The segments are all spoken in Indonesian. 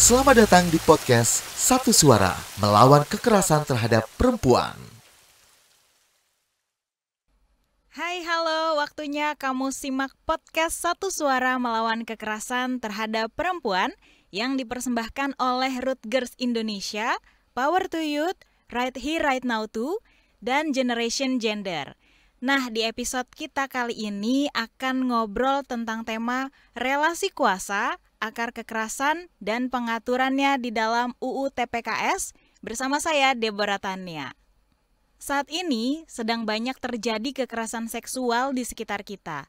Selamat datang di podcast Satu Suara Melawan Kekerasan Terhadap Perempuan. Hai, halo. Waktunya kamu simak podcast Satu Suara Melawan Kekerasan Terhadap Perempuan yang dipersembahkan oleh Rutgers Indonesia, Power to Youth, Right Here Right Now Too, dan Generation Gender. Nah, di episode kita kali ini akan ngobrol tentang tema relasi kuasa, akar kekerasan, dan pengaturannya di dalam UU TPKS bersama saya, Deborah Tania. Saat ini sedang banyak terjadi kekerasan seksual di sekitar kita.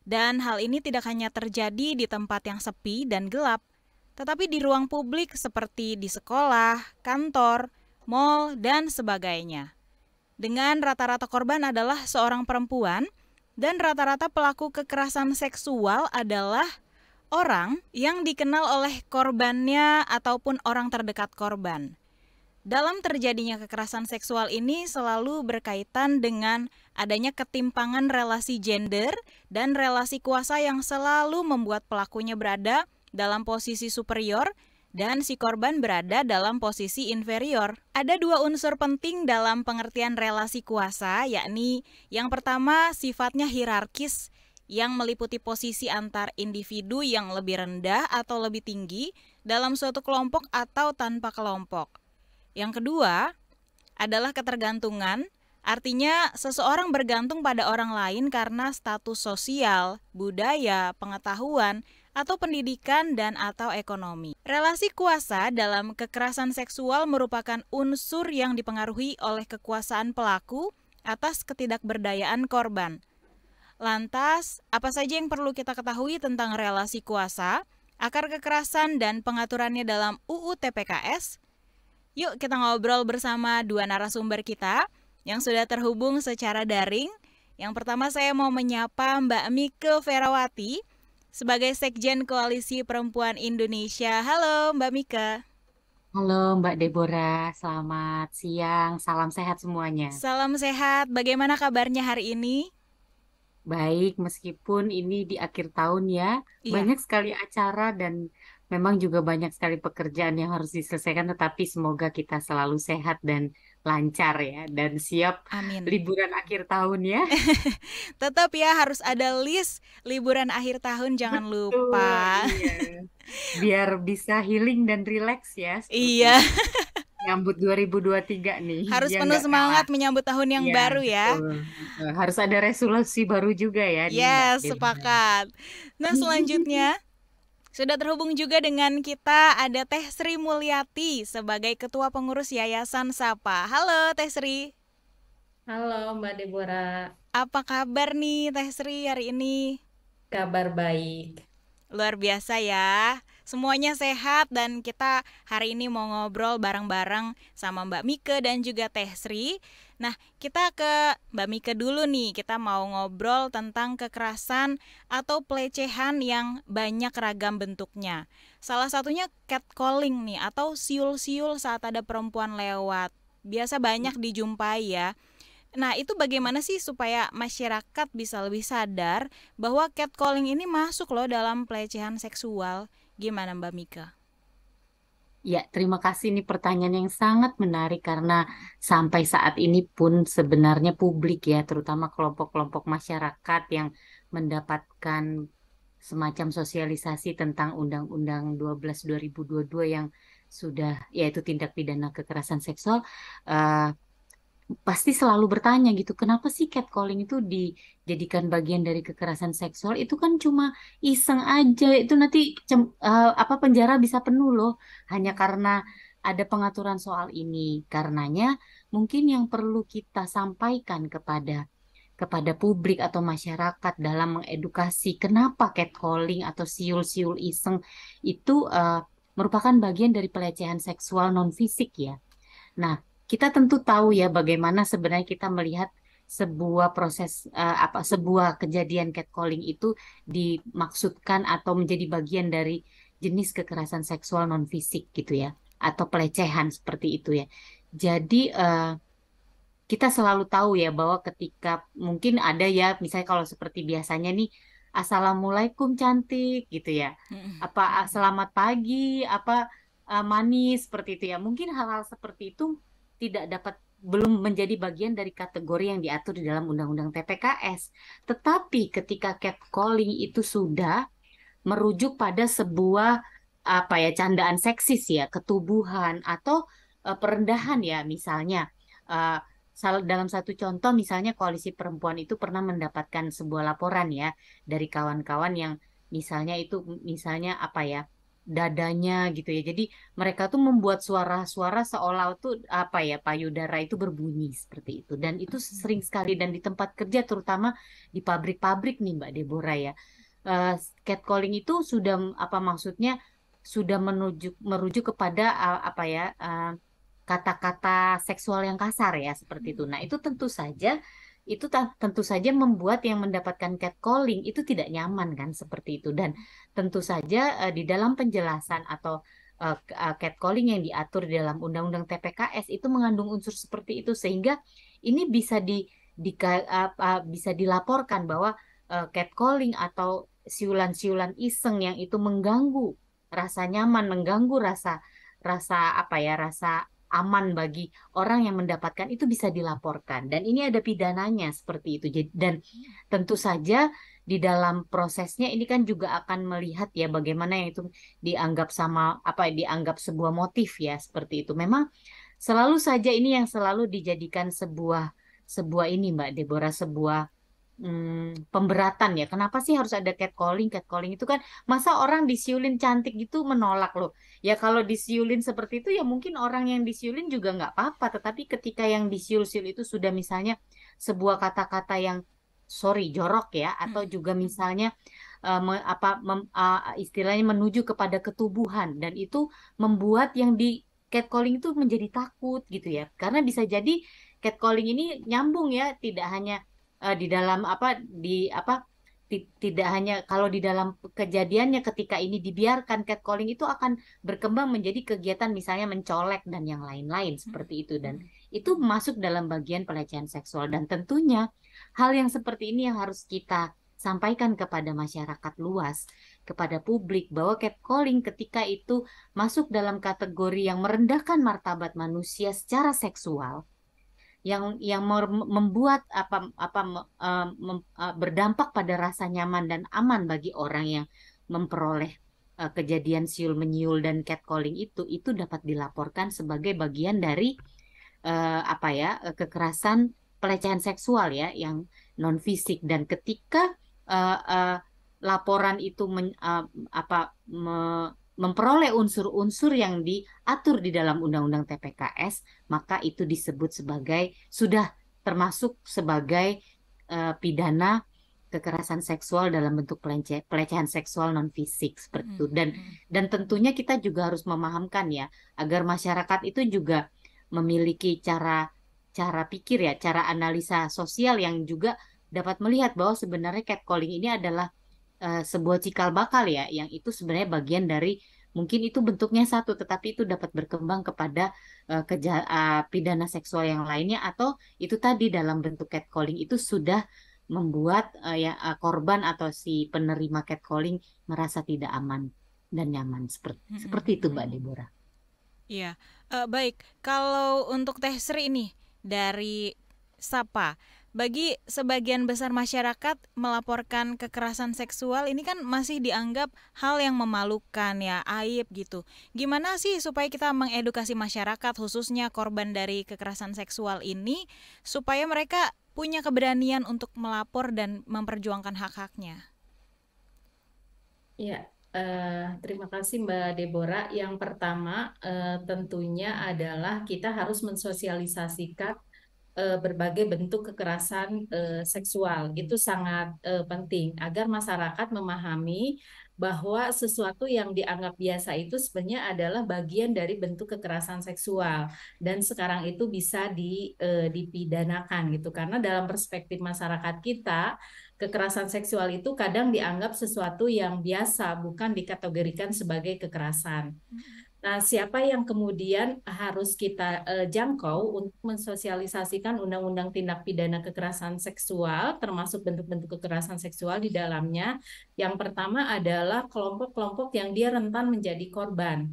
Dan hal ini tidak hanya terjadi di tempat yang sepi dan gelap, tetapi di ruang publik seperti di sekolah, kantor, mal, dan sebagainya. Dengan rata-rata korban adalah seorang perempuan, dan rata-rata pelaku kekerasan seksual adalah orang yang dikenal oleh korbannya ataupun orang terdekat korban. Dalam terjadinya kekerasan seksual ini selalu berkaitan dengan adanya ketimpangan relasi gender dan relasi kuasa yang selalu membuat pelakunya berada dalam posisi superior dan si korban berada dalam posisi inferior. Ada dua unsur penting dalam pengertian relasi kuasa, yakni yang pertama sifatnya hierarkis yang meliputi posisi antar individu yang lebih rendah atau lebih tinggi dalam suatu kelompok atau tanpa kelompok. Yang kedua adalah ketergantungan, artinya seseorang bergantung pada orang lain karena status sosial, budaya, pengetahuan, atau pendidikan dan atau ekonomi. Relasi kuasa dalam kekerasan seksual merupakan unsur yang dipengaruhi oleh kekuasaan pelaku atas ketidakberdayaan korban. Lantas, apa saja yang perlu kita ketahui tentang relasi kuasa, akar kekerasan, dan pengaturannya dalam UU TPKS? Yuk kita ngobrol bersama dua narasumber kita yang sudah terhubung secara daring. Yang pertama saya mau menyapa Mbak Mike Ferawati sebagai Sekjen Koalisi Perempuan Indonesia. Halo Mbak Mike. Halo Mbak Deborah, selamat siang, salam sehat semuanya. Salam sehat, bagaimana kabarnya hari ini? Baik, meskipun ini di akhir tahun ya, Iya, banyak sekali acara dan memang juga banyak sekali pekerjaan yang harus diselesaikan, tetapi semoga kita selalu sehat dan lancar ya, dan siap amin. liburan akhir tahun ya. Tetap ya harus ada list liburan akhir tahun, jangan Betul, lupa. iya. Biar bisa healing dan relax ya, seperti Iya, itu. Nyambut 2023 nih, harus biar penuh nggak kalah. semangat menyambut tahun yang Iya, baru ya. betul. Harus ada resolusi baru juga ya nih Mbak Yes, Deborah. sepakat. Nah, selanjutnya sudah terhubung juga dengan kita ada Teh Sri Mulyati sebagai Ketua Pengurus Yayasan Sapa. Halo Teh Sri, Halo Mbak Deborah, apa kabar nih Teh Sri hari ini? kabar baik. Luar biasa ya, semuanya sehat dan kita hari ini mau ngobrol bareng-bareng sama Mbak Mike dan juga Teh Sri. Nah, kita ke Mbak Mike dulu nih, kita mau ngobrol tentang kekerasan atau pelecehan yang banyak ragam bentuknya. Salah satunya catcalling nih atau siul-siul saat ada perempuan lewat. Biasa banyak dijumpai ya. Nah, itu bagaimana sih supaya masyarakat bisa lebih sadar bahwa catcalling ini masuk loh dalam pelecehan seksual? Gimana Mbak Mika? Ya, terima kasih. Ini pertanyaan yang sangat menarik karena sampai saat ini pun sebenarnya publik ya, terutama kelompok-kelompok masyarakat yang mendapatkan semacam sosialisasi tentang Undang-Undang 12 2022 yang sudah yaitu tindak pidana kekerasan seksual, eh, pasti selalu bertanya gitu, kenapa sih catcalling itu dijadikan bagian dari kekerasan seksual? Itu kan cuma iseng aja, itu nanti apa penjara bisa penuh loh, hanya karena ada pengaturan soal ini. Karenanya mungkin yang perlu kita sampaikan kepada publik atau masyarakat dalam mengedukasi kenapa catcalling atau siul-siul iseng itu merupakan bagian dari pelecehan seksual non fisik ya. Nah, kita tentu tahu ya bagaimana sebenarnya kita melihat sebuah proses sebuah kejadian catcalling itu dimaksudkan atau menjadi bagian dari jenis kekerasan seksual non fisik gitu ya, atau pelecehan seperti itu ya. Jadi kita selalu tahu ya bahwa ketika mungkin ada ya misalnya kalau seperti biasanya nih Assalamualaikum cantik gitu ya. Apa selamat pagi, apa manis seperti itu ya. Mungkin hal-hal seperti itu belum menjadi bagian dari kategori yang diatur di dalam Undang-Undang TPKS. Tetapi ketika catcalling itu sudah merujuk pada sebuah apa ya, candaan seksis ya, ketubuhan atau perendahan ya, misalnya eh, dalam satu contoh misalnya Koalisi Perempuan itu pernah mendapatkan sebuah laporan ya dari kawan-kawan yang misalnya apa ya, dadanya gitu ya. Jadi mereka tuh membuat suara-suara seolah tuh apa ya, payudara itu berbunyi seperti itu, dan itu sering sekali dan di tempat kerja, terutama di pabrik-pabrik nih Mbak Deborah ya. eh, Catcalling itu sudah apa maksudnya, sudah merujuk kepada apa ya, kata-kata seksual yang kasar ya seperti itu. Nah, itu tentu saja membuat yang mendapatkan catcalling itu tidak nyaman kan seperti itu, dan tentu saja di dalam penjelasan atau catcalling yang diatur di dalam Undang-Undang TPKS itu mengandung unsur seperti itu, sehingga ini bisa dilaporkan bahwa catcalling atau siulan-siulan iseng yang itu mengganggu rasa nyaman, mengganggu rasa rasa apa ya, rasa aman bagi orang yang mendapatkan itu bisa dilaporkan, dan ini ada pidananya seperti itu. Dan tentu saja di dalam prosesnya ini kan juga akan melihat ya bagaimana yang itu dianggap sebuah motif ya seperti itu. Memang selalu saja ini yang selalu dijadikan sebuah sebuah ini Mbak Deborah, sebuah pemberatan ya. Kenapa sih harus ada catcalling? Catcalling itu kan masa orang disiulin cantik gitu menolak loh. Ya kalau disiulin seperti itu ya mungkin orang yang disiulin juga nggak apa-apa. Tetapi ketika yang disiul-siul itu sudah misalnya sebuah kata-kata yang sorry jorok ya, atau juga misalnya istilahnya menuju kepada ketubuhan, dan itu membuat yang di catcalling itu menjadi takut gitu ya. Karena bisa jadi catcalling ini nyambung ya, tidak hanya di dalam tidak hanya kalau di dalam kejadiannya ketika ini dibiarkan, catcalling itu akan berkembang menjadi kegiatan misalnya mencolek dan yang lain-lain seperti itu, dan itu masuk dalam bagian pelecehan seksual. Dan tentunya hal yang seperti ini yang harus kita sampaikan kepada masyarakat luas, kepada publik, bahwa catcalling ketika itu masuk dalam kategori yang merendahkan martabat manusia secara seksual, yang membuat berdampak pada rasa nyaman dan aman bagi orang yang memperoleh kejadian siul menyiul dan catcalling itu dapat dilaporkan sebagai bagian dari kekerasan, pelecehan seksual ya yang non fisik. Dan ketika laporan itu memperoleh unsur-unsur yang diatur di dalam Undang-Undang TPKS, maka itu disebut sebagai sudah termasuk sebagai pidana kekerasan seksual dalam bentuk pelecehan seksual non fisik seperti itu. Dan tentunya kita juga harus memahamkan ya, agar masyarakat itu juga memiliki cara pikir ya, cara analisa sosial yang juga dapat melihat bahwa sebenarnya catcalling ini adalah sebuah cikal bakal ya, yang itu sebenarnya bagian dari, mungkin itu bentuknya satu tetapi itu dapat berkembang kepada pidana seksual yang lainnya, atau itu tadi dalam bentuk catcalling itu sudah membuat korban atau si penerima catcalling merasa tidak aman dan nyaman seperti itu Mbak Deborah. Iya, baik. Kalau untuk Teh Sri ini dari Sapa, bagi sebagian besar masyarakat melaporkan kekerasan seksual ini kan masih dianggap hal yang memalukan ya, aib gitu. Gimana sih supaya kita mengedukasi masyarakat khususnya korban dari kekerasan seksual ini supaya mereka punya keberanian untuk melapor dan memperjuangkan hak-haknya? Ya, terima kasih Mbak Deborah. Yang pertama tentunya adalah kita harus mensosialisasikan berbagai bentuk kekerasan seksual. Itu sangat penting agar masyarakat memahami bahwa sesuatu yang dianggap biasa itu sebenarnya adalah bagian dari bentuk kekerasan seksual, dan sekarang itu bisa dipidanakan gitu. Karena dalam perspektif masyarakat kita, kekerasan seksual itu kadang dianggap sesuatu yang biasa, bukan dikategorikan sebagai kekerasan. Nah, siapa yang kemudian harus kita jangkau untuk mensosialisasikan Undang-Undang Tindak Pidana Kekerasan Seksual, termasuk bentuk-bentuk kekerasan seksual di dalamnya? Yang pertama adalah kelompok-kelompok yang dia rentan menjadi korban.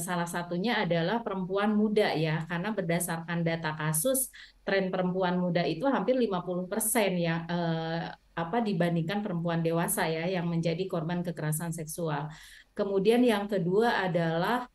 Salah satunya adalah perempuan muda ya, karena berdasarkan data kasus, tren perempuan muda itu hampir 50% ya, dibandingkan perempuan dewasa ya yang menjadi korban kekerasan seksual. Kemudian yang kedua adalah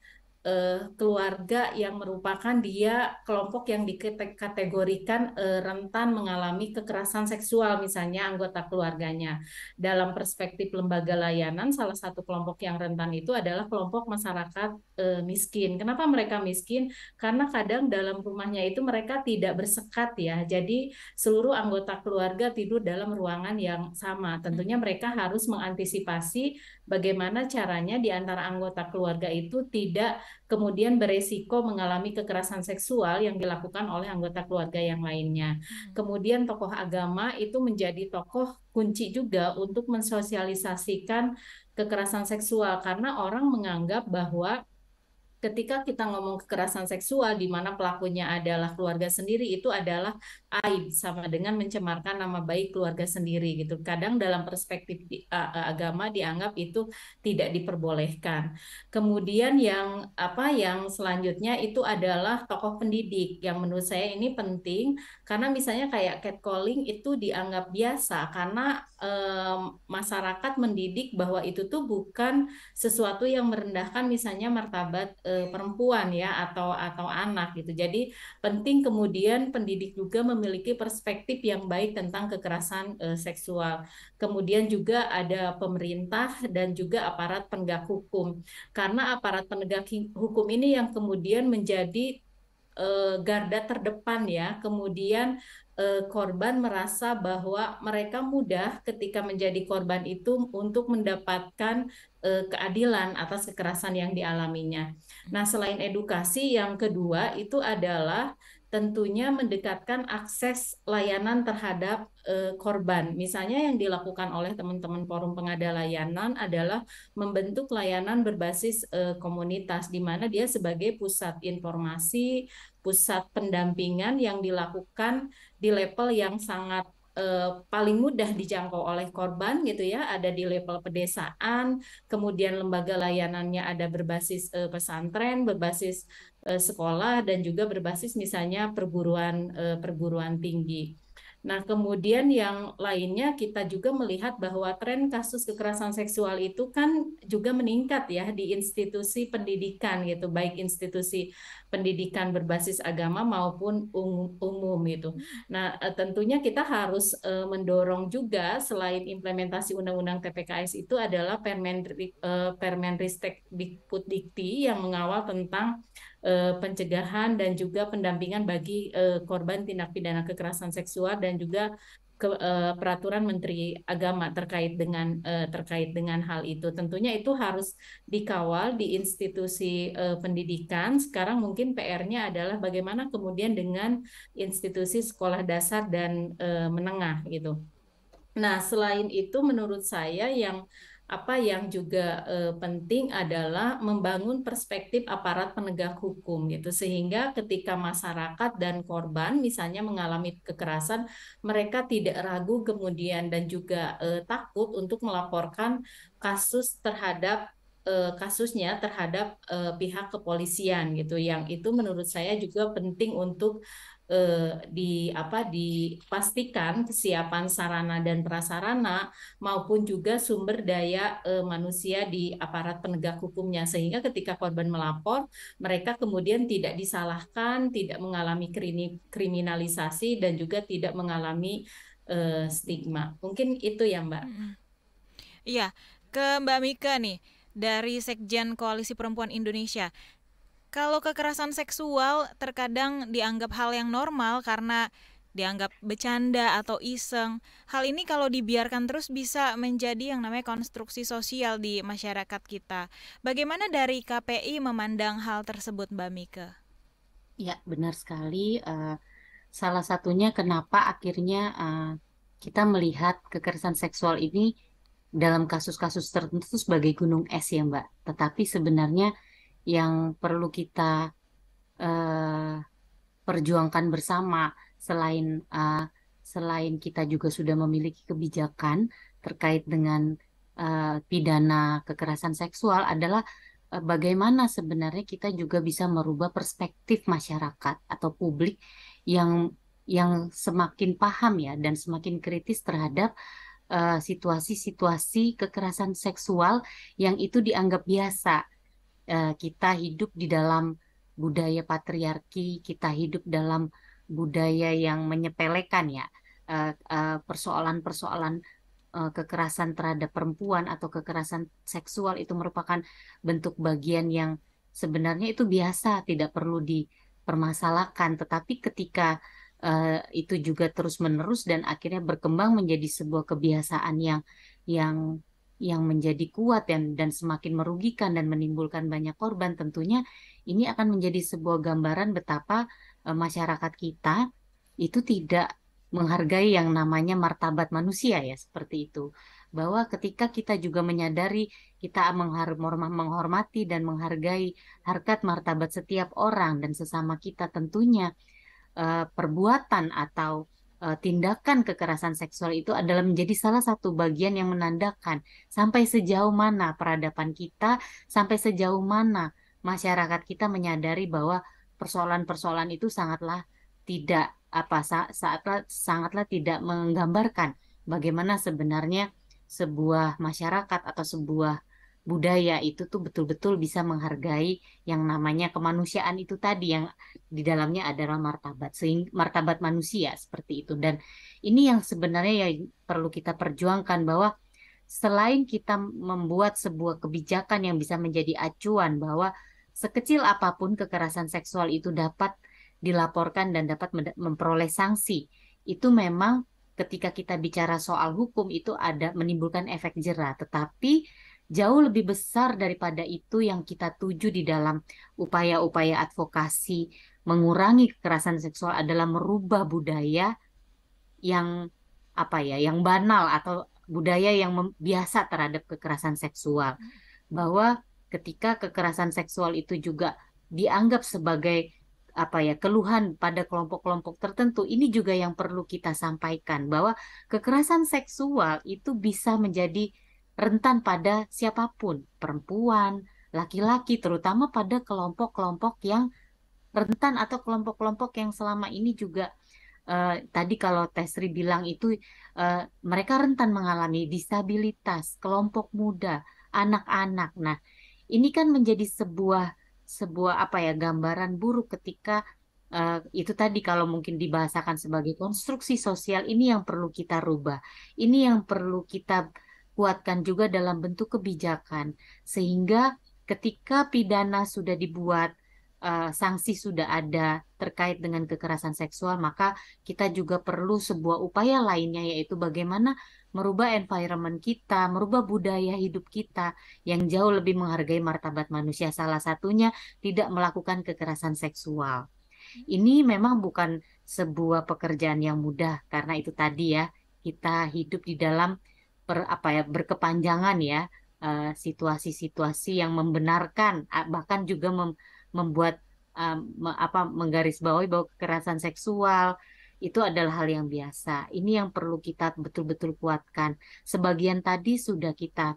keluarga yang merupakan dia kelompok yang dikategorikan rentan mengalami kekerasan seksual, misalnya anggota keluarganya. Dalam perspektif lembaga layanan, salah satu kelompok yang rentan itu adalah kelompok masyarakat miskin. Kenapa mereka miskin? Karena kadang dalam rumahnya itu mereka tidak bersekat ya. Jadi seluruh anggota keluarga tidur dalam ruangan yang sama. Tentunya mereka harus mengantisipasi bagaimana caranya di antara anggota keluarga itu tidak kemudian beresiko mengalami kekerasan seksual yang dilakukan oleh anggota keluarga yang lainnya. Kemudian tokoh agama itu menjadi tokoh kunci juga untuk mensosialisasikan kekerasan seksual karena orang menganggap bahwa ketika kita ngomong kekerasan seksual di mana pelakunya adalah keluarga sendiri itu adalah aib sama dengan mencemarkan nama baik keluarga sendiri gitu. Kadang dalam perspektif agama dianggap itu tidak diperbolehkan. Kemudian yang selanjutnya itu adalah tokoh pendidik yang menurut saya ini penting karena misalnya kayak catcalling itu dianggap biasa karena masyarakat mendidik bahwa itu tuh bukan sesuatu yang merendahkan misalnya martabat perempuan ya atau anak gitu. Jadi penting kemudian pendidik juga memiliki perspektif yang baik tentang kekerasan seksual. Kemudian juga ada pemerintah dan juga aparat penegak hukum. Karena aparat penegak hukum ini yang kemudian menjadi garda terdepan ya. Kemudian korban merasa bahwa mereka mudah ketika menjadi korban itu untuk mendapatkan keadilan atas kekerasan yang dialaminya. Nah, selain edukasi, yang kedua itu adalah tentunya mendekatkan akses layanan terhadap korban. Misalnya yang dilakukan oleh teman-teman Forum Pengada Layanan adalah membentuk layanan berbasis komunitas, di mana dia sebagai pusat informasi, pusat pendampingan yang dilakukan di level yang sangat paling mudah dijangkau oleh korban gitu ya, ada di level pedesaan, kemudian lembaga layanannya ada berbasis pesantren, berbasis sekolah dan juga berbasis misalnya perguruan tinggi. Nah, kemudian yang lainnya kita juga melihat bahwa tren kasus kekerasan seksual itu kan juga meningkat ya di institusi pendidikan gitu, baik institusi pendidikan berbasis agama maupun umum gitu. Nah, tentunya kita harus mendorong juga selain implementasi Undang-Undang TPKS itu adalah Permenristek Dikti yang mengawal tentang pencegahan dan juga pendampingan bagi korban tindak pidana kekerasan seksual dan juga peraturan Menteri Agama terkait dengan hal itu. Tentunya itu harus dikawal di institusi pendidikan. Sekarang mungkin PR-nya adalah bagaimana kemudian dengan institusi sekolah dasar dan menengah gitu. Nah, selain itu menurut saya yang juga penting adalah membangun perspektif aparat penegak hukum gitu sehingga ketika masyarakat dan korban misalnya mengalami kekerasan mereka tidak ragu kemudian dan juga takut untuk melaporkan kasusnya terhadap pihak kepolisian gitu yang itu menurut saya juga penting untuk dipastikan kesiapan sarana dan prasarana maupun juga sumber daya manusia di aparat penegak hukumnya sehingga ketika korban melapor mereka kemudian tidak disalahkan, tidak mengalami kriminalisasi dan juga tidak mengalami stigma. Mungkin itu ya, Mbak. Iya, ke Mbak Mika nih dari Sekjen Koalisi Perempuan Indonesia. Kalau kekerasan seksual terkadang dianggap hal yang normal karena dianggap bercanda atau iseng. Hal ini kalau dibiarkan terus bisa menjadi yang namanya konstruksi sosial di masyarakat kita. Bagaimana dari KPI memandang hal tersebut, Mbak Mika? Ya, benar sekali. Salah satunya kenapa akhirnya kita melihat kekerasan seksual ini dalam kasus-kasus tertentu sebagai gunung es ya, Mbak. Tetapi sebenarnya yang perlu kita perjuangkan bersama selain kita juga sudah memiliki kebijakan terkait dengan pidana kekerasan seksual adalah bagaimana sebenarnya kita juga bisa merubah perspektif masyarakat atau publik yang semakin paham ya dan semakin kritis terhadap situasi-situasi kekerasan seksual yang itu dianggap biasa. Kita hidup di dalam budaya patriarki, kita hidup dalam budaya yang menyepelekan ya persoalan-persoalan kekerasan terhadap perempuan atau kekerasan seksual itu merupakan bentuk bagian yang sebenarnya itu biasa, tidak perlu dipermasalahkan. Tetapi ketika itu juga terus-menerus dan akhirnya berkembang menjadi sebuah kebiasaan yang menjadi kuat dan semakin merugikan dan menimbulkan banyak korban, tentunya ini akan menjadi sebuah gambaran betapa masyarakat kita itu tidak menghargai yang namanya martabat manusia ya, seperti itu. Bahwa ketika kita juga menyadari kita menghormati dan menghargai harkat martabat setiap orang dan sesama kita, tentunya perbuatan atau tindakan kekerasan seksual itu adalah menjadi salah satu bagian yang menandakan sampai sejauh mana peradaban kita, sampai sejauh mana masyarakat kita menyadari bahwa persoalan-persoalan itu sangatlah tidak sangatlah tidak menggambarkan bagaimana sebenarnya sebuah masyarakat atau sebuah budaya itu tuh betul-betul bisa menghargai yang namanya kemanusiaan itu tadi yang di dalamnya adalah martabat manusia seperti itu. Dan ini yang sebenarnya yang perlu kita perjuangkan, bahwa selain kita membuat sebuah kebijakan yang bisa menjadi acuan bahwa sekecil apapun kekerasan seksual itu dapat dilaporkan dan dapat memperoleh sanksi, itu memang ketika kita bicara soal hukum itu ada menimbulkan efek jera, tetapi jauh lebih besar daripada itu yang kita tuju di dalam upaya-upaya advokasi mengurangi kekerasan seksual adalah merubah budaya yang yang banal atau budaya yang biasa terhadap kekerasan seksual. Bahwa ketika kekerasan seksual itu juga dianggap sebagai keluhan pada kelompok-kelompok tertentu, ini juga yang perlu kita sampaikan bahwa kekerasan seksual itu bisa menjadi rentan pada siapapun, perempuan, laki-laki, terutama pada kelompok-kelompok yang rentan atau kelompok-kelompok yang selama ini juga tadi kalau Tesri bilang itu mereka rentan mengalami disabilitas, kelompok muda, anak-anak. Nah, ini kan menjadi sebuah gambaran buruk ketika itu tadi kalau mungkin dibahasakan sebagai konstruksi sosial, ini yang perlu kita rubah. Ini yang perlu kita kuatkan juga dalam bentuk kebijakan, sehingga ketika pidana sudah dibuat, sanksi sudah ada terkait dengan kekerasan seksual, maka kita juga perlu sebuah upaya lainnya, yaitu bagaimana merubah environment kita, merubah budaya hidup kita yang jauh lebih menghargai martabat manusia. Salah satunya tidak melakukan kekerasan seksual. Ini memang bukan sebuah pekerjaan yang mudah, karena itu tadi ya, kita hidup di dalam berkepanjangan ya, situasi-situasi yang membenarkan bahkan juga membuat menggarisbawahi bahwa kekerasan seksual itu adalah hal yang biasa. Ini yang perlu kita betul-betul kuatkan. Sebagian tadi sudah kita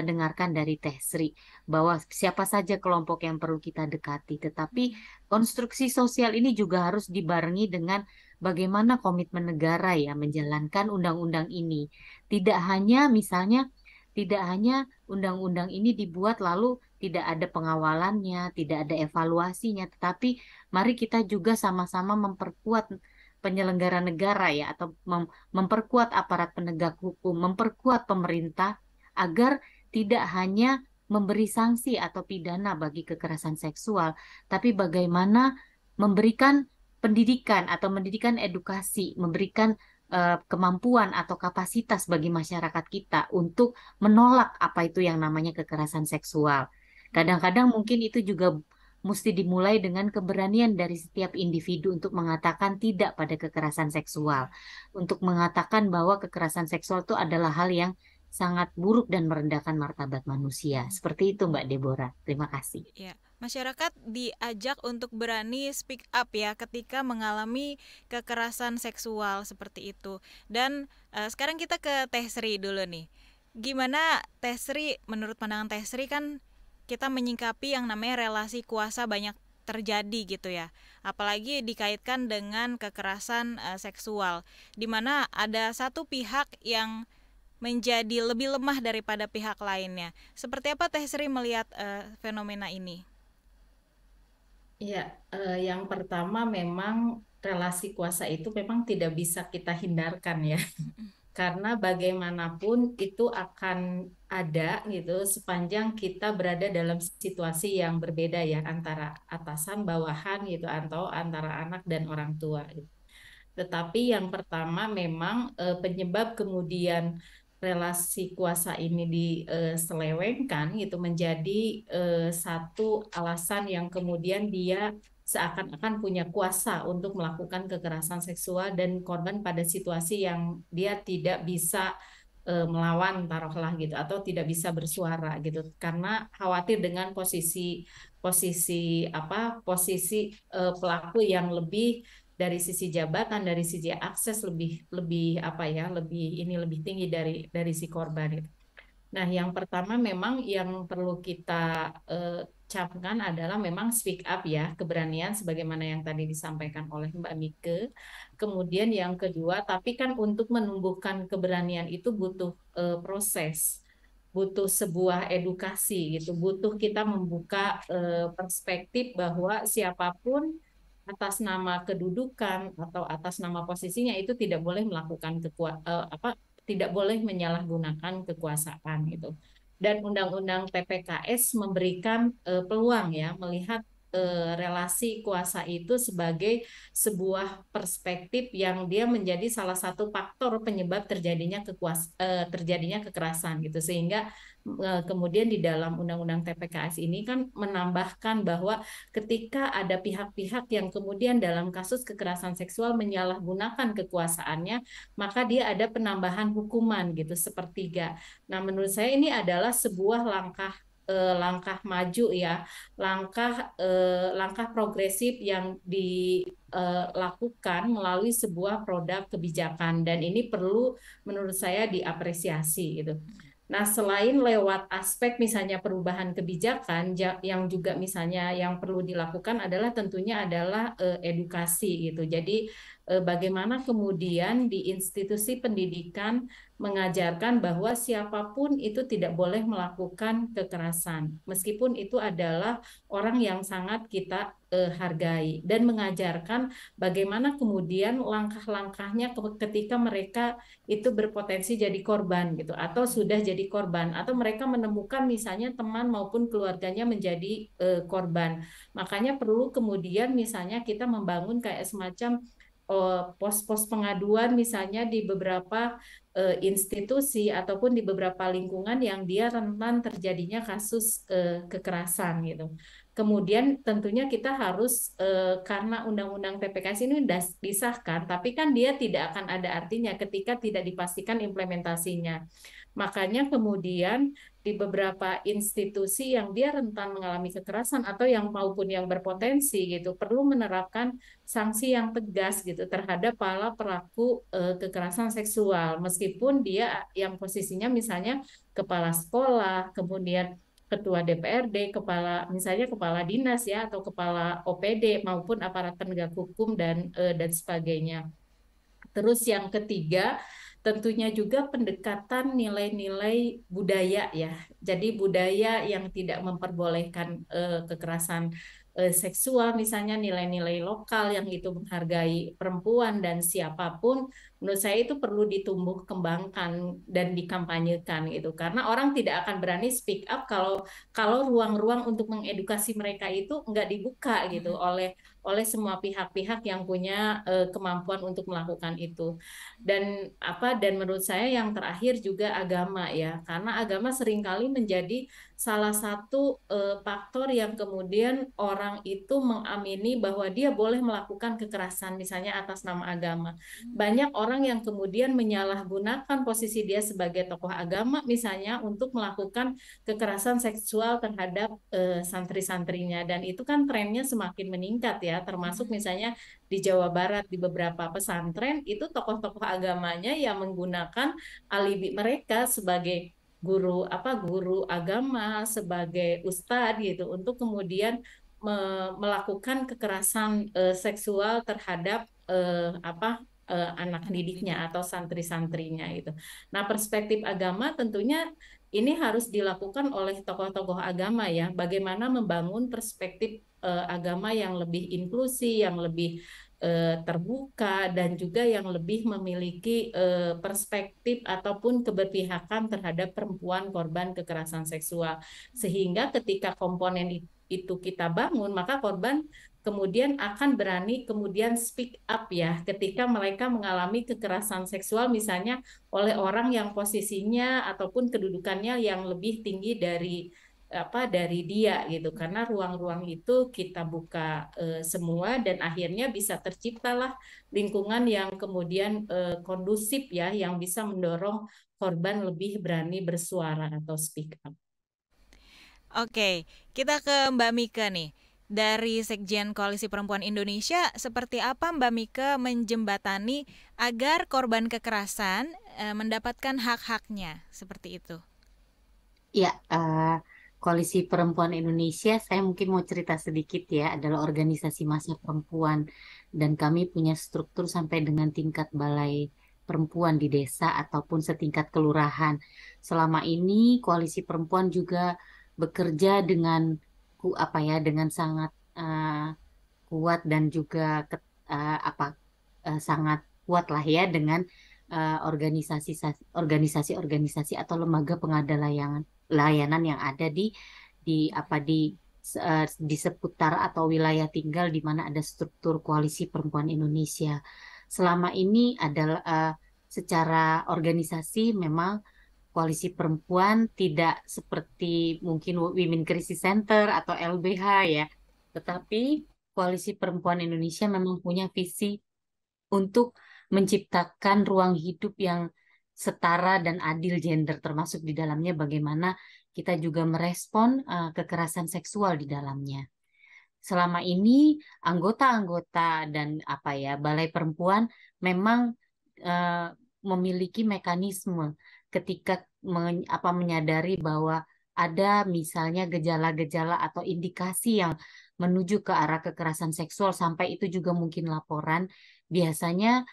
dengarkan dari Tesri bahwa siapa saja kelompok yang perlu kita dekati, tetapi konstruksi sosial ini juga harus dibarengi dengan bagaimana komitmen negara ya menjalankan undang-undang ini. Tidak hanya undang-undang ini dibuat lalu tidak ada pengawalannya, tidak ada evaluasinya, tetapi mari kita juga sama-sama memperkuat penyelenggara negara ya, atau memperkuat aparat penegak hukum, memperkuat pemerintah agar tidak hanya memberi sanksi atau pidana bagi kekerasan seksual, tapi bagaimana memberikan pendidikan atau mendidikan edukasi, memberikan kemampuan atau kapasitas bagi masyarakat kita untuk menolak apa itu yang namanya kekerasan seksual. Kadang-kadang mungkin itu juga mesti dimulai dengan keberanian dari setiap individu untuk mengatakan tidak pada kekerasan seksual, untuk mengatakan bahwa kekerasan seksual itu adalah hal yang sangat buruk dan merendahkan martabat manusia. Seperti itu, Mbak Deborah. Terima kasih. Ya, masyarakat diajak untuk berani speak up ya ketika mengalami kekerasan seksual seperti itu. Dan sekarang kita ke Teh Sri dulu nih. Gimana Teh Sri, menurut pandangan Teh Sri kan kita menyingkapi yang namanya relasi kuasa banyak terjadi gitu ya. Apalagi dikaitkan dengan kekerasan seksual, di mana ada satu pihak yang menjadi lebih lemah daripada pihak lainnya. Seperti apa Teh Sri melihat fenomena ini? Ya, yang pertama memang relasi kuasa itu memang tidak bisa kita hindarkan ya. Karena bagaimanapun itu akan ada gitu sepanjang kita berada dalam situasi yang berbeda ya antara atasan bawahan gitu atau antara anak dan orang tua gitu. Tetapi yang pertama memang penyebab kemudian relasi kuasa ini diselewengkan gitu menjadi satu alasan yang kemudian dia seakan-akan punya kuasa untuk melakukan kekerasan seksual dan korban pada situasi yang dia tidak bisa melawan taruhlah gitu atau tidak bisa bersuara gitu karena khawatir dengan posisi posisi posisi pelaku yang lebih dari sisi jabatan, dari sisi akses lebih lebih apa ya, lebih tinggi dari si korban itu. Nah, yang pertama memang yang perlu kita camkan adalah memang speak up ya, keberanian sebagaimana yang tadi disampaikan oleh Mbak Mike. Kemudian yang kedua, tapi kan untuk menumbuhkan keberanian itu butuh proses, butuh sebuah edukasi gitu, butuh kita membuka perspektif bahwa siapapun atas nama kedudukan atau atas nama posisinya itu tidak boleh melakukan tidak boleh menyalahgunakan kekuasaan gitu. Dan Undang-Undang TPKS memberikan peluang ya melihat relasi kuasa itu sebagai sebuah perspektif yang dia menjadi salah satu faktor penyebab terjadinya kekerasan gitu sehingga kemudian di dalam Undang-Undang TPKS ini kan menambahkan bahwa ketika ada pihak-pihak yang kemudian dalam kasus kekerasan seksual menyalahgunakan kekuasaannya, maka dia ada penambahan hukuman gitu sepertiga. Nah, menurut saya ini adalah sebuah langkah maju ya, langkah progresif yang dilakukan melalui sebuah produk kebijakan dan ini perlu menurut saya diapresiasi gitu. Nah, selain lewat aspek misalnya perubahan kebijakan, yang juga misalnya yang perlu dilakukan adalah tentunya adalah edukasi gitu. Jadi bagaimana kemudian di institusi pendidikan mengajarkan bahwa siapapun itu tidak boleh melakukan kekerasan, meskipun itu adalah orang yang sangat kita hargai dan mengajarkan bagaimana kemudian langkah-langkahnya ketika mereka itu berpotensi jadi korban gitu atau sudah jadi korban atau mereka menemukan misalnya teman maupun keluarganya menjadi korban. Makanya perlu kemudian misalnya kita membangun kayak semacam pos-pos pengaduan misalnya di beberapa institusi ataupun di beberapa lingkungan yang dia rentan terjadinya kasus kekerasan gitu. Kemudian tentunya kita harus karena Undang-Undang TPKS ini sudah disahkan, tapi kan dia tidak akan ada artinya ketika tidak dipastikan implementasinya. Makanya kemudian di beberapa institusi yang dia rentan mengalami kekerasan atau yang maupun yang berpotensi gitu perlu menerapkan sanksi yang tegas gitu terhadap para pelaku kekerasan seksual meskipun dia yang posisinya misalnya kepala sekolah, kemudian ketua DPRD, misalnya kepala dinas ya atau kepala OPD maupun aparat penegak hukum dan sebagainya. Terus yang ketiga, tentunya juga pendekatan nilai-nilai budaya ya. Jadi budaya yang tidak memperbolehkan kekerasan seksual, misalnya nilai-nilai lokal yang itu menghargai perempuan dan siapapun, menurut saya itu perlu ditumbuh kembangkan dan dikampanyekan gitu. Karena orang tidak akan berani speak up kalau ruang-ruang untuk mengedukasi mereka itu nggak dibuka gitu oleh semua pihak-pihak yang punya kemampuan untuk melakukan itu. Dan menurut saya yang terakhir juga agama ya, karena agama seringkali menjadi salah satu faktor yang kemudian orang itu mengamini bahwa dia boleh melakukan kekerasan misalnya atas nama agama. Banyak orang yang kemudian menyalahgunakan posisi dia sebagai tokoh agama misalnya untuk melakukan kekerasan seksual terhadap santri-santrinya dan itu kan trennya semakin meningkat ya, termasuk misalnya di Jawa Barat di beberapa pesantren itu tokoh-tokoh agamanya yang menggunakan alibi mereka sebagai guru agama, sebagai ustadz gitu untuk kemudian melakukan kekerasan seksual terhadap anak didiknya atau santri-santrinya gitu. Nah, perspektif agama tentunya ini harus dilakukan oleh tokoh-tokoh agama ya. Bagaimana membangun perspektif agama yang lebih inklusi, yang lebih terbuka dan juga yang lebih memiliki perspektif ataupun keberpihakan terhadap perempuan korban kekerasan seksual. Sehingga ketika komponen itu kita bangun, maka korban kemudian akan berani kemudian speak up ya ketika mereka mengalami kekerasan seksual misalnya oleh orang yang posisinya ataupun kedudukannya yang lebih tinggi dari dia gitu, karena ruang-ruang itu kita buka semua dan akhirnya bisa terciptalah lingkungan yang kemudian kondusif ya, yang bisa mendorong korban lebih berani bersuara atau speak up. Oke, kita ke Mbak Mika nih. Dari Sekjen Koalisi Perempuan Indonesia, seperti apa Mbak Mika menjembatani agar korban kekerasan mendapatkan hak-haknya seperti itu? Ya, Koalisi Perempuan Indonesia, saya mungkin mau cerita sedikit ya, adalah organisasi massa perempuan. Dan kami punya struktur sampai dengan tingkat balai perempuan di desa ataupun setingkat kelurahan. Selama ini Koalisi Perempuan juga bekerja dengan dengan sangat kuat dan juga sangat kuat lah ya dengan organisasi-organisasi atau lembaga layanan yang ada di seputar atau wilayah tinggal di mana ada struktur Koalisi Perempuan Indonesia. Selama ini adalah secara organisasi memang Koalisi Perempuan tidak seperti mungkin Women Crisis Center atau LBH ya, tetapi Koalisi Perempuan Indonesia memang punya visi untuk menciptakan ruang hidup yang setara dan adil gender, termasuk di dalamnya bagaimana kita juga merespon kekerasan seksual di dalamnya. Selama ini anggota-anggota dan Balai Perempuan memang memiliki mekanisme ketika menyadari bahwa ada misalnya gejala-gejala atau indikasi yang menuju ke arah kekerasan seksual, sampai itu juga mungkin laporan. Biasanya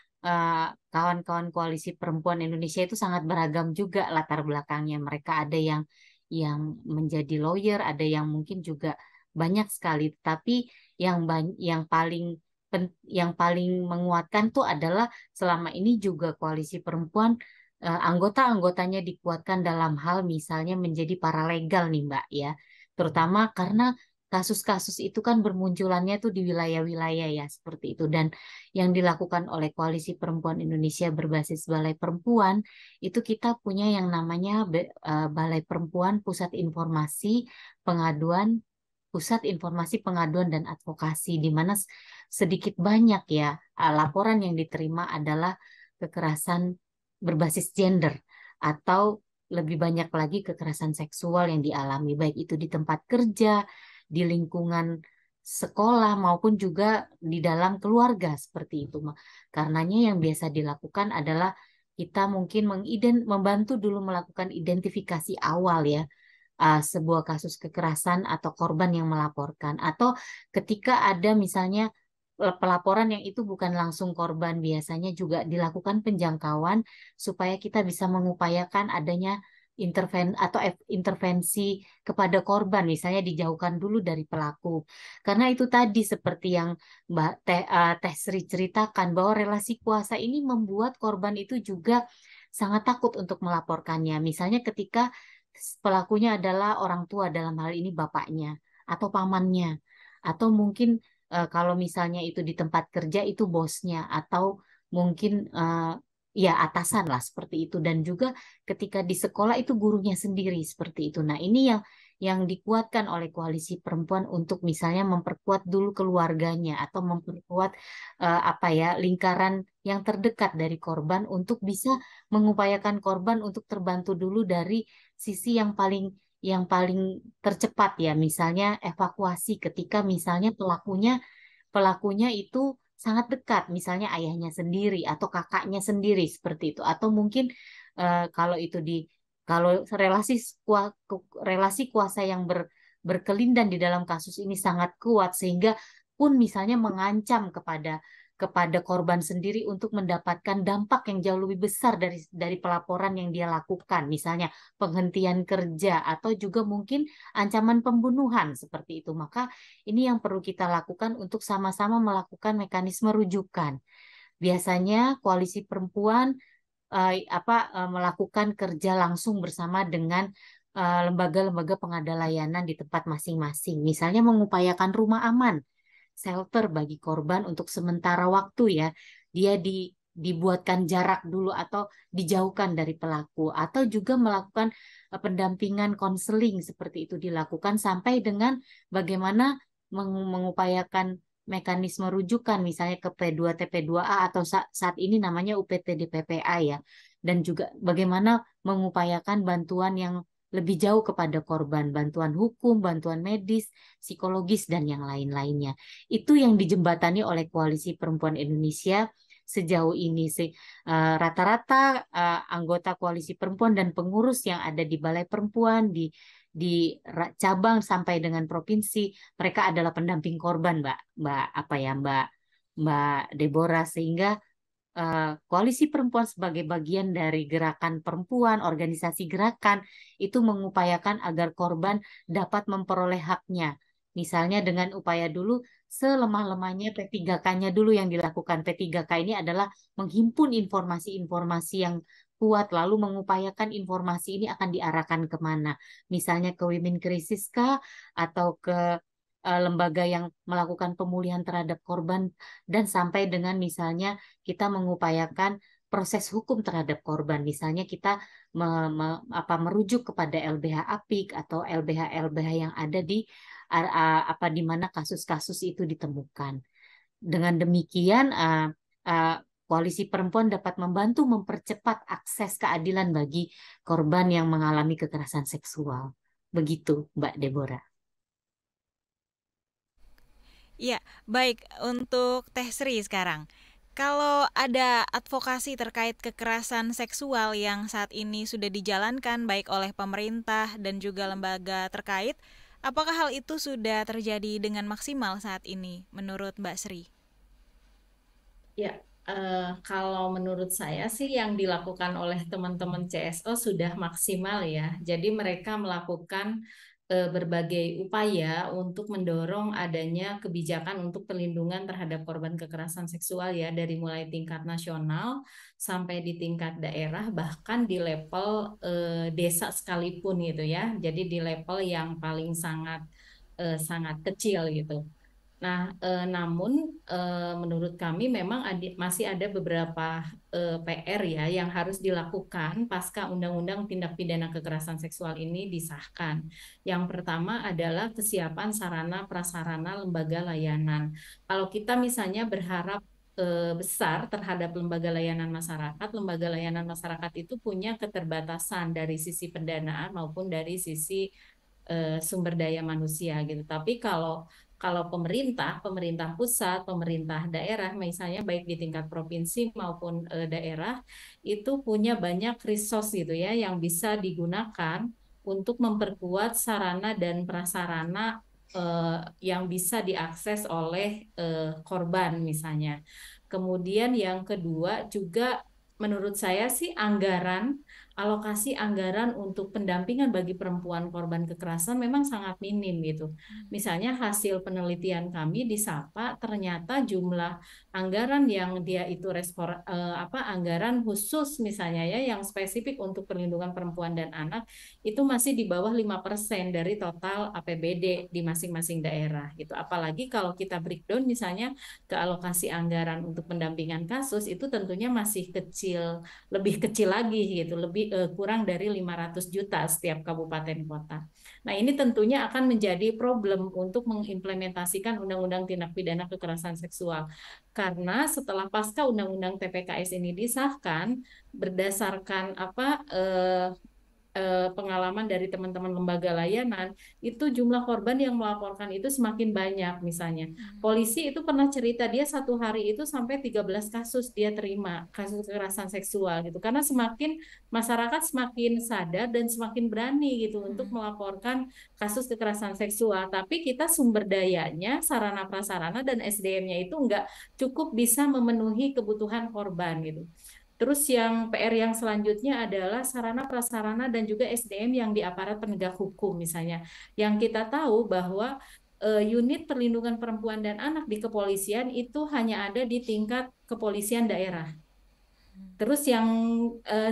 kawan-kawan Koalisi Perempuan Indonesia itu sangat beragam juga latar belakangnya. Mereka ada yang menjadi lawyer, ada yang mungkin juga banyak sekali. Tapi yang paling menguatkan tuh adalah selama ini juga Koalisi Perempuan anggota-anggotanya dikuatkan dalam hal misalnya menjadi paralegal nih Mbak ya. Terutama karena kasus-kasus itu kan bermunculannya tuh di wilayah-wilayah ya seperti itu. Dan yang dilakukan oleh Koalisi Perempuan Indonesia berbasis Balai Perempuan itu kita punya yang namanya Balai Perempuan Pusat Informasi Pengaduan dan Advokasi, di mana sedikit banyak ya laporan yang diterima adalah kekerasan berbasis gender atau lebih banyak lagi kekerasan seksual yang dialami, baik itu di tempat kerja, di lingkungan sekolah maupun juga di dalam keluarga seperti itu. Karenanya yang biasa dilakukan adalah kita mungkin membantu dulu melakukan identifikasi awal ya, sebuah kasus kekerasan atau korban yang melaporkan, atau ketika ada misalnya pelaporan yang itu bukan langsung korban, biasanya juga dilakukan penjangkauan supaya kita bisa mengupayakan adanya intervensi kepada korban, misalnya dijauhkan dulu dari pelaku. Karena itu tadi seperti yang Mbak Teh Sri ceritakan, bahwa relasi kuasa ini membuat korban itu juga sangat takut untuk melaporkannya. Misalnya ketika pelakunya adalah orang tua, dalam hal ini bapaknya atau pamannya, atau mungkin kalau misalnya itu di tempat kerja itu bosnya, atau mungkin ya atasan lah seperti itu. Dan juga ketika di sekolah itu gurunya sendiri seperti itu. Nah, ini yang dikuatkan oleh Koalisi Perempuan untuk misalnya memperkuat dulu keluarganya atau memperkuat lingkaran yang terdekat dari korban untuk bisa mengupayakan korban untuk terbantu dulu dari sisi yang paling tercepat ya, misalnya evakuasi ketika misalnya pelakunya itu sangat dekat, misalnya ayahnya sendiri atau kakaknya sendiri seperti itu, atau mungkin kalau itu Kalau relasi kuasa yang berkelindan di dalam kasus ini sangat kuat sehingga pun misalnya mengancam kepada korban sendiri untuk mendapatkan dampak yang jauh lebih besar dari pelaporan yang dia lakukan, misalnya penghentian kerja atau juga mungkin ancaman pembunuhan seperti itu. Maka ini yang perlu kita lakukan untuk sama-sama melakukan mekanisme rujukan. Biasanya koalisi perempuan melakukan kerja langsung bersama dengan lembaga-lembaga pengada layanan di tempat masing-masing. Misalnya mengupayakan rumah aman, shelter bagi korban untuk sementara waktu ya. Dia dibuatkan jarak dulu atau dijauhkan dari pelaku atau juga melakukan pendampingan konseling seperti itu dilakukan sampai dengan bagaimana mengupayakan mekanisme rujukan misalnya ke P2TP2A atau saat ini namanya UPT-DPPA ya, dan juga bagaimana mengupayakan bantuan yang lebih jauh kepada korban, bantuan hukum, bantuan medis, psikologis, dan yang lain-lainnya. Itu yang dijembatani oleh Koalisi Perempuan Indonesia sejauh ini sih. Rata-rata anggota Koalisi Perempuan dan pengurus yang ada di Balai Perempuan, cabang sampai dengan provinsi, mereka adalah pendamping korban, Mbak Deborah, sehingga Koalisi Perempuan sebagai bagian dari gerakan perempuan, organisasi gerakan, itu mengupayakan agar korban dapat memperoleh haknya. Misalnya dengan upaya dulu selemah-lemahnya P3K-nya dulu yang dilakukan. P3K ini adalah menghimpun informasi-informasi yang kuat, lalu mengupayakan informasi ini akan diarahkan kemana. Misalnya ke Women Crisis kah, atau ke lembaga yang melakukan pemulihan terhadap korban, dan sampai dengan misalnya kita mengupayakan proses hukum terhadap korban. Misalnya kita merujuk kepada LBH Apik atau LBH-LBH yang ada di mana kasus-kasus itu ditemukan. Dengan demikian, Koalisi Perempuan dapat membantu mempercepat akses keadilan bagi korban yang mengalami kekerasan seksual. Begitu, Mbak Deborah. Ya, baik. Untuk Teh Sri sekarang, kalau ada advokasi terkait kekerasan seksual yang saat ini sudah dijalankan baik oleh pemerintah dan juga lembaga terkait, apakah hal itu sudah terjadi dengan maksimal saat ini menurut Mbak Sri? Ya, kalau menurut saya sih yang dilakukan oleh teman-teman CSO sudah maksimal ya. Jadi mereka melakukan berbagai upaya untuk mendorong adanya kebijakan untuk perlindungan terhadap korban kekerasan seksual ya, dari mulai tingkat nasional sampai di tingkat daerah, bahkan di level desa sekalipun gitu ya. Jadi di level yang paling sangat kecil gitu. Nah, namun menurut kami memang masih ada beberapa PR ya yang harus dilakukan pasca Undang-Undang Tindak Pidana Kekerasan Seksual ini disahkan. Yang pertama adalah kesiapan sarana prasarana lembaga layanan. Kalau kita misalnya berharap besar terhadap lembaga layanan masyarakat itu punya keterbatasan dari sisi pendanaan maupun dari sisi sumber daya manusia gitu. Tapi kalau pemerintah pusat, pemerintah daerah, misalnya baik di tingkat provinsi maupun daerah, itu punya banyak resource gitu ya yang bisa digunakan untuk memperkuat sarana dan prasarana yang bisa diakses oleh korban misalnya. Kemudian yang kedua juga menurut saya sih alokasi anggaran untuk pendampingan bagi perempuan korban kekerasan memang sangat minim gitu. Misalnya hasil penelitian kami di SAPA ternyata jumlah anggaran yang dia itu anggaran khusus misalnya ya yang spesifik untuk perlindungan perempuan dan anak itu masih di bawah 5% dari total APBD di masing-masing daerah gitu. Apalagi kalau kita breakdown misalnya ke alokasi anggaran untuk pendampingan kasus itu tentunya masih kecil, lebih kecil lagi gitu, kurang dari 500 juta setiap kabupaten kota. Nah, ini tentunya akan menjadi problem untuk mengimplementasikan Undang-Undang Tindak Pidana Kekerasan Seksual. Karena setelah pasca Undang-Undang TPKS ini disahkan, berdasarkan pengalaman dari teman-teman lembaga layanan, itu jumlah korban yang melaporkan itu semakin banyak. Misalnya, polisi itu pernah cerita dia satu hari itu sampai 13 kasus dia terima, kasus kekerasan seksual gitu. Karena semakin masyarakat semakin sadar dan semakin berani gitu untuk melaporkan kasus kekerasan seksual. Tapi kita sumber dayanya, sarana prasarana dan SDM-nya itu nggak cukup bisa memenuhi kebutuhan korban gitu. Terus yang PR yang selanjutnya adalah sarana prasarana dan juga SDM yang di aparat penegak hukum misalnya. Yang kita tahu bahwa unit perlindungan perempuan dan anak di kepolisian itu hanya ada di tingkat kepolisian daerah. Terus yang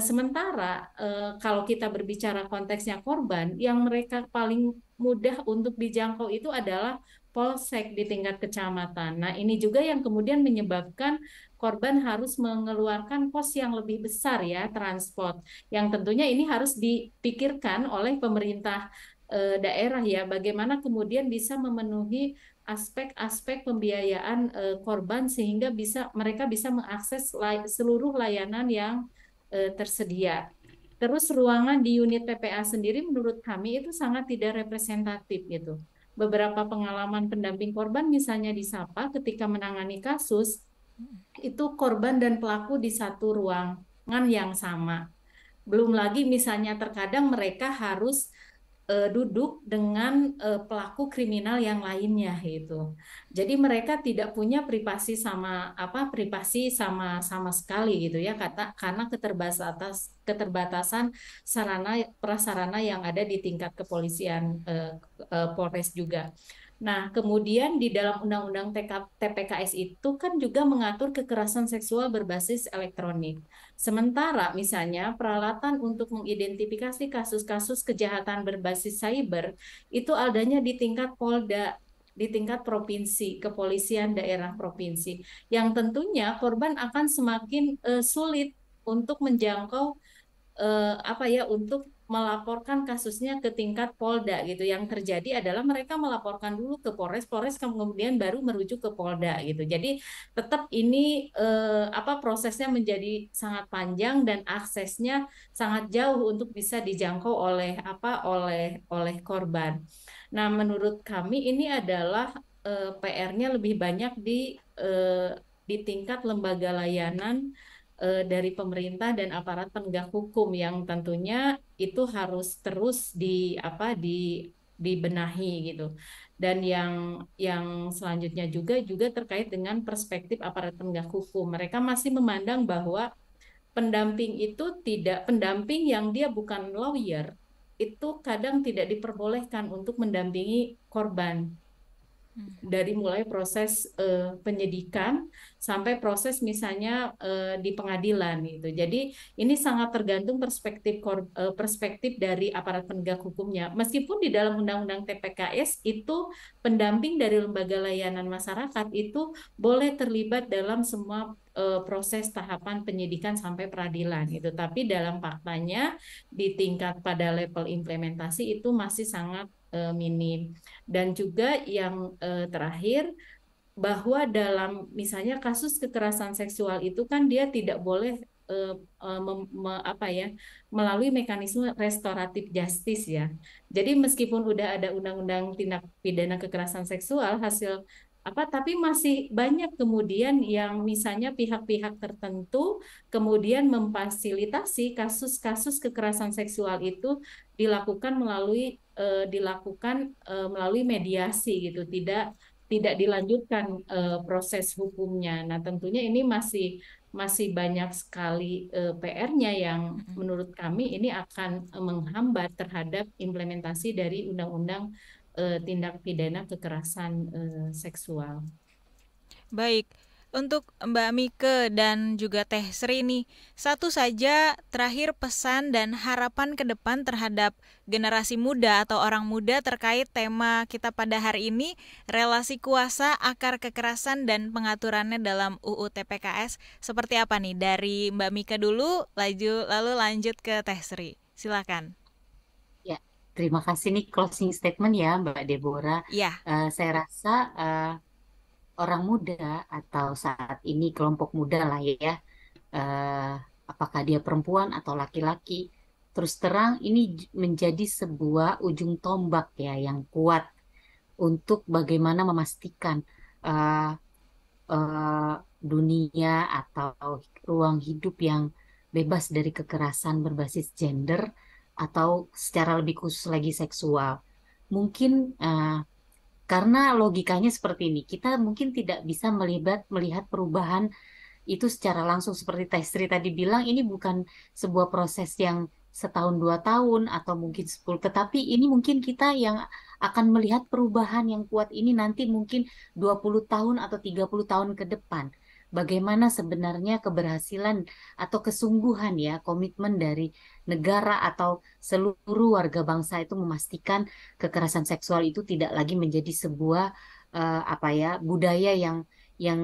sementara kalau kita berbicara konteksnya korban, yang mereka paling mudah untuk dijangkau itu adalah polsek di tingkat kecamatan. Nah, ini juga yang kemudian menyebabkan korban harus mengeluarkan kos yang lebih besar ya, transport. Yang tentunya ini harus dipikirkan oleh pemerintah daerah ya, bagaimana kemudian bisa memenuhi aspek-aspek pembiayaan korban sehingga mereka bisa mengakses seluruh layanan yang tersedia. Terus ruangan di unit PPA sendiri menurut kami itu sangat tidak representatif gitu. Beberapa pengalaman pendamping korban misalnya di Sapa ketika menangani kasus itu korban dan pelaku di satu ruangan yang sama. Belum lagi misalnya terkadang mereka harus duduk dengan pelaku kriminal yang lainnya gitu. Jadi mereka tidak punya privasi sama sekali gitu ya karena keterbatasan sarana prasarana yang ada di tingkat kepolisian Polres juga. Nah, kemudian di dalam Undang-Undang TPKS itu kan juga mengatur kekerasan seksual berbasis elektronik. Sementara misalnya peralatan untuk mengidentifikasi kasus-kasus kejahatan berbasis cyber itu adanya di tingkat Polda, di tingkat provinsi, kepolisian daerah provinsi. Yang tentunya korban akan semakin sulit untuk menjangkau untuk melaporkan kasusnya ke tingkat Polda gitu. Yang terjadi adalah mereka melaporkan dulu ke Polres, Polres kemudian baru merujuk ke Polda gitu. Jadi tetap ini prosesnya menjadi sangat panjang dan aksesnya sangat jauh untuk bisa dijangkau oleh korban. Nah, menurut kami ini adalah PR-nya lebih banyak di tingkat lembaga layanan dari pemerintah dan aparat penegak hukum yang tentunya itu harus terus dibenahi gitu. Dan yang selanjutnya juga terkait dengan perspektif aparat penegak hukum. Mereka masih memandang bahwa pendamping yang dia bukan lawyer itu kadang tidak diperbolehkan untuk mendampingi korban dari mulai proses penyidikan sampai proses misalnya di pengadilan gitu. Jadi ini sangat tergantung perspektif dari aparat penegak hukumnya. Meskipun di dalam Undang-Undang TPKS itu pendamping dari lembaga layanan masyarakat itu boleh terlibat dalam semua proses tahapan penyidikan sampai peradilan gitu. Tapi dalam faktanya di tingkat pada level implementasi itu masih sangat minim. Dan juga yang terakhir bahwa dalam misalnya kasus kekerasan seksual itu kan dia tidak boleh melalui mekanisme restoratif justice ya. Jadi meskipun udah ada undang-undang tindak pidana kekerasan seksual tapi masih banyak kemudian yang misalnya pihak-pihak tertentu kemudian memfasilitasi kasus-kasus kekerasan seksual itu dilakukan melalui mediasi gitu, tidak dilanjutkan proses hukumnya. Nah, tentunya ini masih banyak sekali PR-nya yang menurut kami ini akan menghambat terhadap implementasi dari Undang-Undang tindak pidana kekerasan seksual. Baik, untuk Mbak Mike dan juga Teh Sri nih, satu saja terakhir pesan dan harapan ke depan terhadap generasi muda atau orang muda terkait tema kita pada hari ini, relasi kuasa, akar kekerasan dan pengaturannya dalam UU TPKS. Seperti apa nih? Dari Mbak Mike dulu, lalu lanjut ke Teh Sri. Silakan. Ya, terima kasih nih closing statement ya Mbak Deborah. Ya. Saya rasa orang muda atau saat ini kelompok muda lah ya, apakah dia perempuan atau laki-laki, terus terang ini menjadi sebuah ujung tombak ya yang kuat untuk bagaimana memastikan uh, dunia atau ruang hidup yang bebas dari kekerasan berbasis gender atau secara lebih khusus lagi seksual. Mungkin karena logikanya seperti ini, kita mungkin tidak bisa melihat perubahan itu secara langsung seperti Teh Sri tadi bilang, ini bukan sebuah proses yang setahun 2 tahun atau mungkin 10, tetapi ini mungkin kita yang akan melihat perubahan yang kuat ini nanti mungkin 20 tahun atau 30 tahun ke depan. Bagaimana sebenarnya keberhasilan atau kesungguhan ya komitmen dari negara atau seluruh warga bangsa itu memastikan kekerasan seksual itu tidak lagi menjadi sebuah budaya yang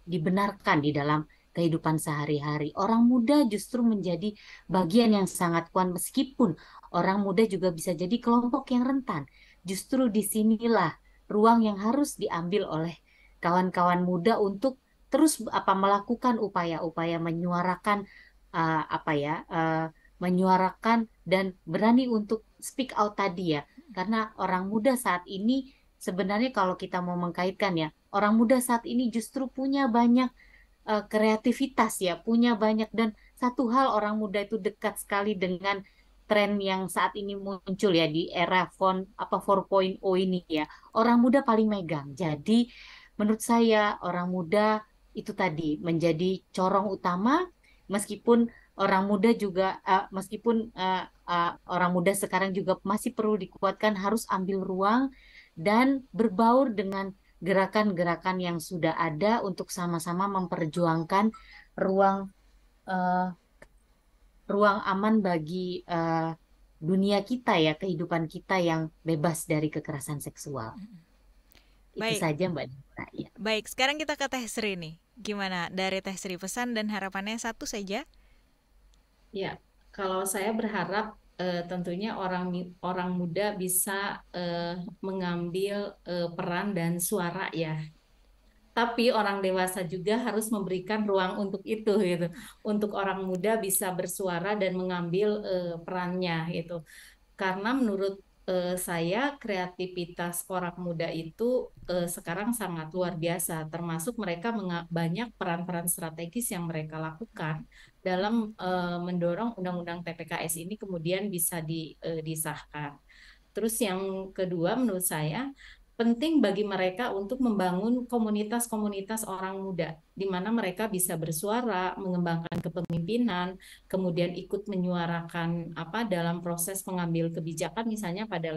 dibenarkan di dalam kehidupan sehari-hari. Orang muda justru menjadi bagian yang sangat kuat meskipun orang muda juga bisa jadi kelompok yang rentan. Justru disinilah ruang yang harus diambil oleh kawan-kawan muda untuk terus melakukan upaya-upaya menyuarakan menyuarakan dan berani untuk speak out tadi ya. Karena orang muda saat ini sebenarnya kalau kita mau mengkaitkan ya, orang muda saat ini justru punya banyak kreativitas ya, punya banyak dan satu hal orang muda itu dekat sekali dengan tren yang saat ini muncul ya di era 4.0 ini ya. Orang muda paling megang. Jadi menurut saya orang muda itu tadi menjadi corong utama meskipun orang muda juga orang muda sekarang juga masih perlu dikuatkan harus ambil ruang dan berbaur dengan gerakan-gerakan yang sudah ada untuk sama-sama memperjuangkan ruang eh, ruang aman bagi dunia kita ya, kehidupan kita yang bebas dari kekerasan seksual. Itu Baik. saja Mbak Dita. Ya. Baik, sekarang kita ke Teh Sri nih. Gimana dari Teh Sri, pesan dan harapannya satu saja? Ya, kalau saya berharap tentunya orang muda bisa mengambil peran dan suara ya. Tapi orang dewasa juga harus memberikan ruang untuk itu gitu. Untuk orang muda bisa bersuara dan mengambil perannya gitu. Karena menurut saya kreativitas orang muda itu sekarang sangat luar biasa, termasuk mereka banyak peran-peran strategis yang mereka lakukan dalam mendorong undang-undang TPKS ini kemudian bisa disahkan. Terus yang kedua menurut saya penting bagi mereka untuk membangun komunitas-komunitas orang muda di mana mereka bisa bersuara, mengembangkan kepemimpinan, kemudian ikut menyuarakan dalam proses pengambil kebijakan misalnya pada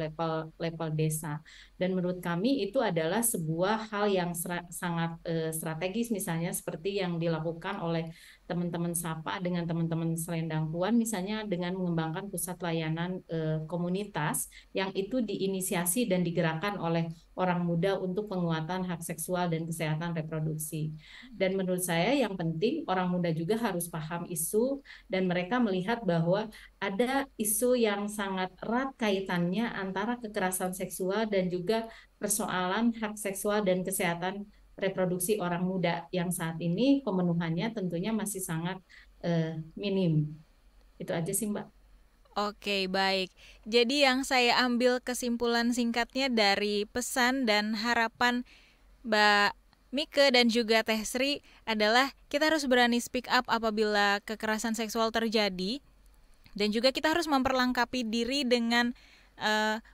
level desa. Dan menurut kami itu adalah sebuah hal yang sangat strategis misalnya seperti yang dilakukan oleh teman-teman Sapa dengan teman-teman Selendang Puan misalnya dengan mengembangkan pusat layanan komunitas yang itu diinisiasi dan digerakkan oleh orang muda untuk penguatan hak seksual dan kesehatan reproduksi. Dan menurut saya yang penting orang muda juga harus paham isu dan mereka melihat bahwa ada isu yang sangat erat kaitannya antara kekerasan seksual dan juga persoalan hak seksual dan kesehatan reproduksi orang muda yang saat ini pemenuhannya tentunya masih sangat minim. Itu aja sih Mbak. Oke, baik. Jadi yang saya ambil kesimpulan singkatnya dari pesan dan harapan Mbak Mike dan juga Teh Sri adalah kita harus berani speak up apabila kekerasan seksual terjadi dan juga kita harus memperlengkapi diri dengan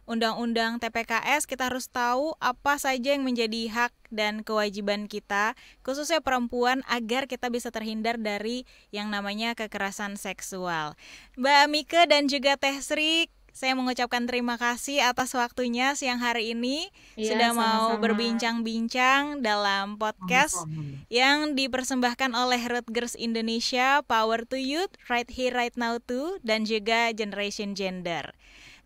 undang-undang TPKS. Kita harus tahu apa saja yang menjadi hak dan kewajiban kita, khususnya perempuan, agar kita bisa terhindar dari yang namanya kekerasan seksual. Mbak Mike dan juga Teh Sri, saya mengucapkan terima kasih atas waktunya siang hari ini. Sudah mau berbincang-bincang dalam podcast yang dipersembahkan oleh Root Girls Indonesia, Power to Youth, Right Here Right Now Too, dan juga Generation Gender.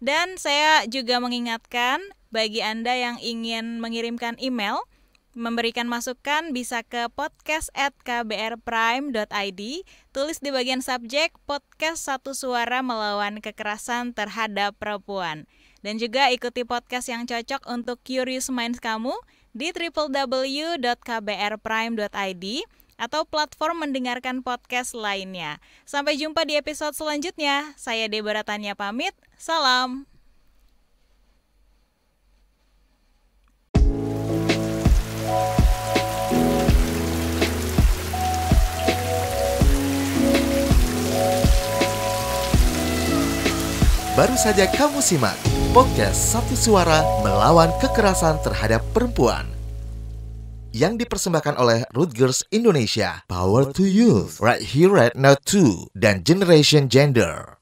Dan saya juga mengingatkan bagi Anda yang ingin mengirimkan email, memberikan masukan bisa ke podcast@kbrprime.id, tulis di bagian subjek podcast Satu Suara Melawan Kekerasan Terhadap Perempuan. Dan juga ikuti podcast yang cocok untuk curious minds kamu di www.kbrprime.id atau platform mendengarkan podcast lainnya. Sampai jumpa di episode selanjutnya. Saya Deborah Tania pamit. Salam. Baru saja kamu simak podcast Satu Suara Melawan Kekerasan Terhadap Perempuan yang dipersembahkan oleh Rutgers Indonesia. Power to Youth, Right Here Right Now 2, dan Generation Gender.